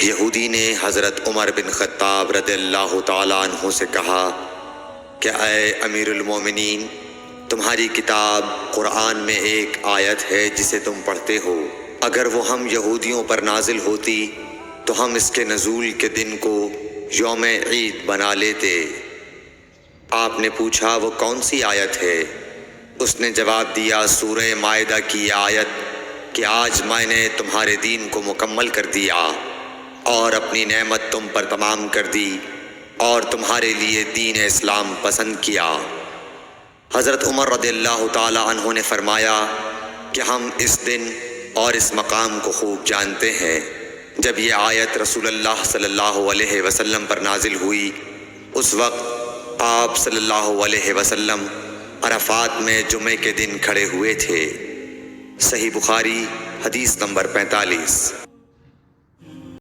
یہودی نے حضرت عمر بن خطاب رضی اللہ تعالیٰ عنہ سے کہا کہ اے امیر المومنین، تمہاری کتاب قرآن میں ایک آیت ہے جسے تم پڑھتے ہو، اگر وہ ہم یہودیوں پر نازل ہوتی تو ہم اس کے نزول کے دن کو یوم عید بنا لیتے۔ آپ نے پوچھا وہ کون سی آیت ہے؟ اس نے جواب دیا سورہ مائدہ کی آیت کہ آج میں نے تمہارے دین کو مکمل کر دیا اور اپنی نعمت تم پر تمام کر دی اور تمہارے لیے دین اسلام پسند کیا۔ حضرت عمر رضی اللہ تعالی عنہ نے فرمایا کہ ہم اس دن اور اس مقام کو خوب جانتے ہیں۔ جب یہ آیت رسول اللہ صلی اللہ علیہ وسلم پر نازل ہوئی، اس وقت آپ صلی اللہ علیہ وسلم عرفات میں جمعے کے دن کھڑے ہوئے تھے۔ صحیح بخاری حدیث نمبر 45۔